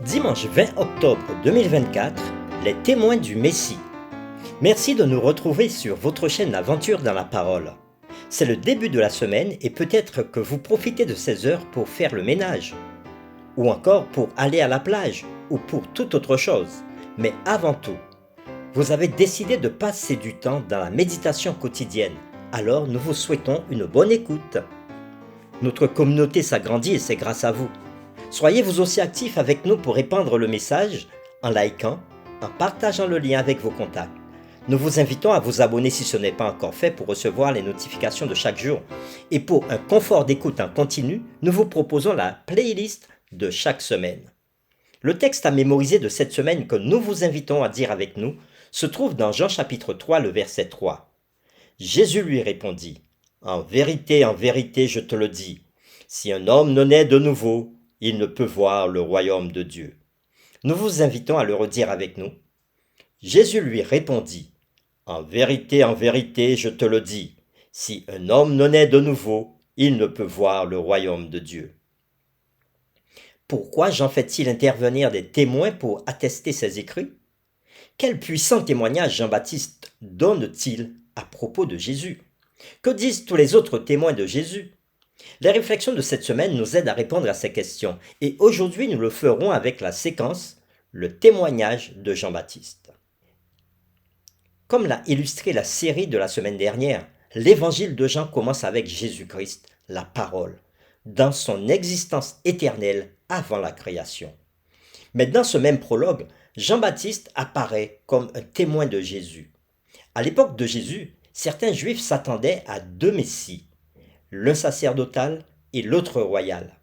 Dimanche 20 octobre 2024, les témoins du Messie. Merci de nous retrouver sur votre chaîne Aventure dans la parole. C'est le début de la semaine et peut-être que vous profitez de ces heures pour faire le ménage, ou encore pour aller à la plage, ou pour toute autre chose. Mais avant tout, vous avez décidé de passer du temps dans la méditation quotidienne. Alors nous vous souhaitons une bonne écoute. Notre communauté s'agrandit et c'est grâce à vous. Soyez vous aussi actifs avec nous pour répandre le message en likant, en partageant le lien avec vos contacts. Nous vous invitons à vous abonner si ce n'est pas encore fait pour recevoir les notifications de chaque jour. Et pour un confort d'écoute en continu, nous vous proposons la playlist de chaque semaine. Le texte à mémoriser de cette semaine que nous vous invitons à dire avec nous se trouve dans Jean chapitre 3, le verset 3. Jésus lui répondit, « en vérité, je te le dis, si un homme ne naît de nouveau, il ne peut voir le royaume de Dieu. » Nous vous invitons à le redire avec nous. Jésus lui répondit, « en vérité, je te le dis, si un homme ne naît de nouveau, il ne peut voir le royaume de Dieu. » Pourquoi Jean fait-il intervenir des témoins pour attester ses écrits? Quel puissant témoignage Jean-Baptiste donne-t-il à propos de Jésus? Que disent tous les autres témoins de Jésus? Les réflexions de cette semaine nous aident à répondre à ces questions et aujourd'hui nous le ferons avec la séquence « Le témoignage de Jean-Baptiste ». Comme l'a illustré la série de la semaine dernière, l'évangile de Jean commence avec Jésus-Christ, la parole, dans son existence éternelle avant la création. Mais dans ce même prologue, Jean-Baptiste apparaît comme un témoin de Jésus. À l'époque de Jésus, certains Juifs s'attendaient à deux messies, l'un sacerdotal et l'autre royal.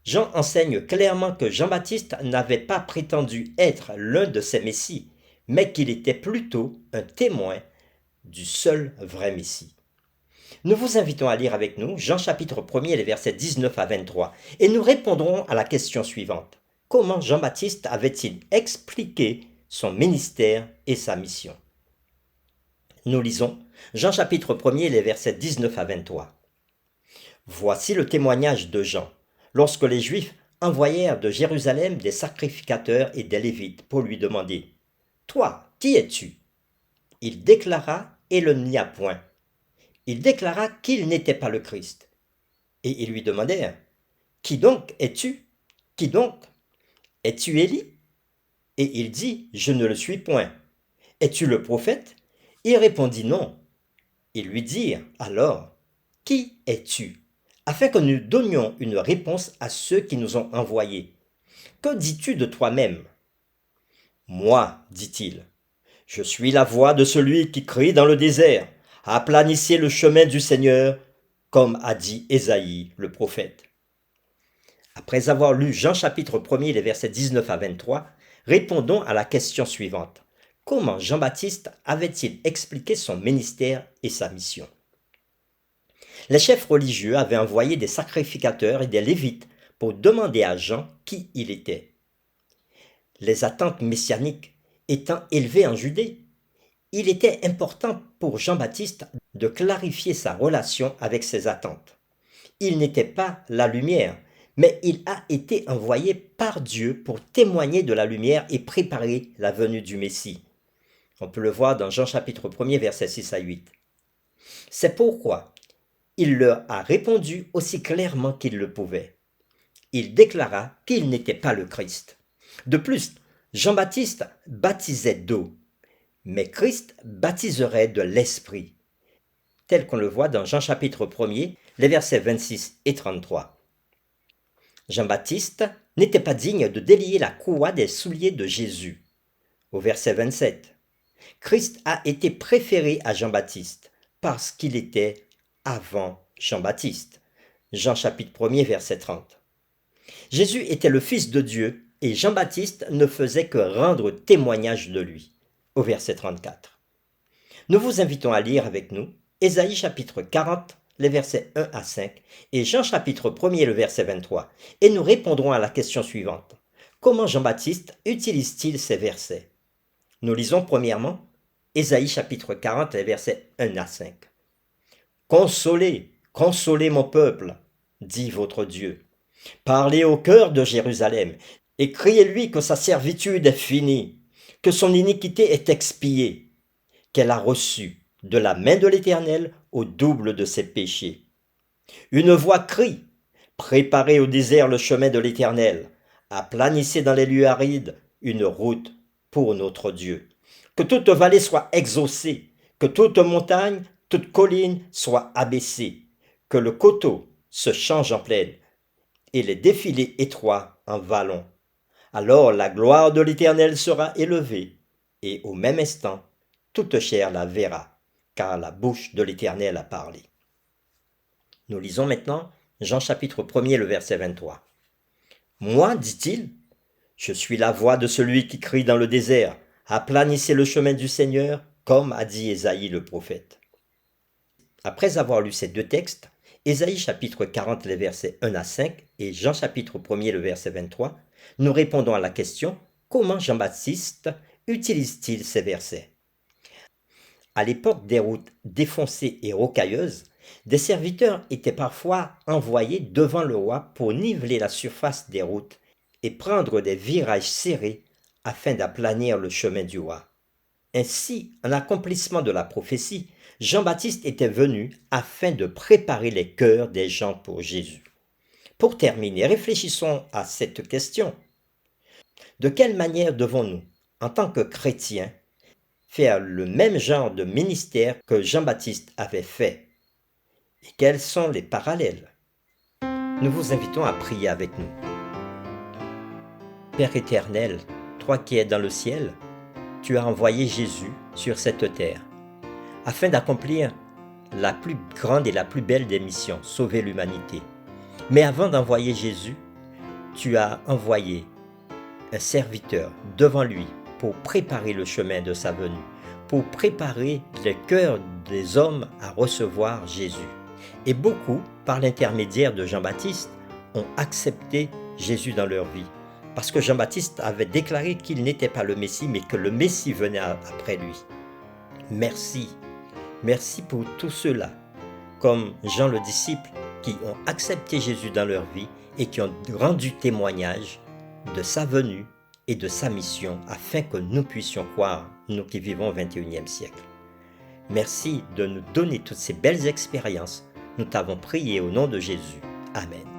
Jean enseigne clairement que Jean-Baptiste n'avait pas prétendu être l'un de ces messies, mais qu'il était plutôt un témoin du seul vrai Messie. Nous vous invitons à lire avec nous Jean chapitre 1er, les versets 19 à 23, et nous répondrons à la question suivante. Comment Jean-Baptiste avait-il expliqué son ministère et sa mission? Nous lisons Jean chapitre 1er, les versets 19 à 23. Voici le témoignage de Jean, lorsque les Juifs envoyèrent de Jérusalem des sacrificateurs et des Lévites pour lui demander « Toi, qui es-tu » Il déclara et le nia point. Il déclara qu'il n'était pas le Christ. Et ils lui demandèrent « Qui donc es-tu? Qui donc? Es-tu Élie » Et il dit « Je ne le suis point. » « Es-tu le prophète » Il répondit « Non. » Ils lui dirent alors « Qui es-tu » afin que nous donnions une réponse à ceux qui nous ont envoyés. Que dis-tu de toi-même? Moi, dit-il, je suis la voix de celui qui crie dans le désert. Aplanissez le chemin du Seigneur, comme a dit Ésaïe le prophète. Après avoir lu Jean chapitre 1er, les versets 19 à 23, répondons à la question suivante. Comment Jean-Baptiste avait-il expliqué son ministère et sa mission? Les chefs religieux avaient envoyé des sacrificateurs et des lévites pour demander à Jean qui il était. Les attentes messianiques étant élevées en Judée, il était important pour Jean-Baptiste de clarifier sa relation avec ces attentes. Il n'était pas la lumière, mais il a été envoyé par Dieu pour témoigner de la lumière et préparer la venue du Messie. On peut le voir dans Jean chapitre 1er, versets 6 à 8. C'est pourquoi il leur a répondu aussi clairement qu'il le pouvait. Il déclara qu'il n'était pas le Christ. De plus, Jean-Baptiste baptisait d'eau, mais Christ baptiserait de l'Esprit, tel qu'on le voit dans Jean chapitre 1er, les versets 26 et 33. Jean-Baptiste n'était pas digne de délier la courroie des souliers de Jésus. Au verset 27, Christ a été préféré à Jean-Baptiste parce qu'il était avant Jean-Baptiste. Jean chapitre 1er, verset 30. Jésus était le Fils de Dieu et Jean-Baptiste ne faisait que rendre témoignage de lui. Au verset 34. Nous vous invitons à lire avec nous Ésaïe chapitre 40, les versets 1 à 5 et Jean chapitre 1er, le verset 23, et nous répondrons à la question suivante. Comment Jean-Baptiste utilise-t-il ces versets? Nous lisons premièrement Ésaïe chapitre 40, les versets 1 à 5. Consolez, consolez mon peuple, dit votre Dieu. Parlez au cœur de Jérusalem et criez-lui que sa servitude est finie, que son iniquité est expiée, qu'elle a reçu de la main de l'Éternel au double de ses péchés. Une voix crie, préparez au désert le chemin de l'Éternel, aplanissez dans les lieux arides une route pour notre Dieu. Que toute vallée soit exaucée, que toute montagne, toute colline soit abaissée, que le coteau se change en plaine et les défilés étroits en vallons. Alors la gloire de l'Éternel sera élevée, et au même instant, toute chair la verra, car la bouche de l'Éternel a parlé. Nous lisons maintenant Jean chapitre 1er, le verset 23. Moi, dit-il, je suis la voix de celui qui crie dans le désert, aplanissez le chemin du Seigneur, comme a dit Ésaïe le prophète. Après avoir lu ces deux textes, Ésaïe chapitre 40, les versets 1 à 5 et Jean chapitre 1er, le verset 23, nous répondons à la question: comment Jean-Baptiste utilise-t-il ces versets? À l'époque des routes défoncées et rocailleuses, des serviteurs étaient parfois envoyés devant le roi pour niveler la surface des routes et prendre des virages serrés afin d'aplanir le chemin du roi. Ainsi, en accomplissement de la prophétie, Jean-Baptiste était venu afin de préparer les cœurs des gens pour Jésus. Pour terminer, réfléchissons à cette question. De quelle manière devons-nous, en tant que chrétiens, faire le même genre de ministère que Jean-Baptiste avait fait? Et quels sont les parallèles? Nous vous invitons à prier avec nous. Père éternel, toi qui es dans le ciel, tu as envoyé Jésus sur cette terre, afin d'accomplir la plus grande et la plus belle des missions, sauver l'humanité. Mais avant d'envoyer Jésus, tu as envoyé un serviteur devant lui pour préparer le chemin de sa venue, pour préparer les cœurs des hommes à recevoir Jésus. Et beaucoup, par l'intermédiaire de Jean-Baptiste, ont accepté Jésus dans leur vie. Parce que Jean-Baptiste avait déclaré qu'il n'était pas le Messie, mais que le Messie venait après lui. Merci. Merci pour tous ceux-là, comme Jean le disciple, qui ont accepté Jésus dans leur vie et qui ont rendu témoignage de sa venue et de sa mission, afin que nous puissions croire, nous qui vivons au XXIe siècle. Merci de nous donner toutes ces belles expériences. Nous t'avons prié au nom de Jésus. Amen.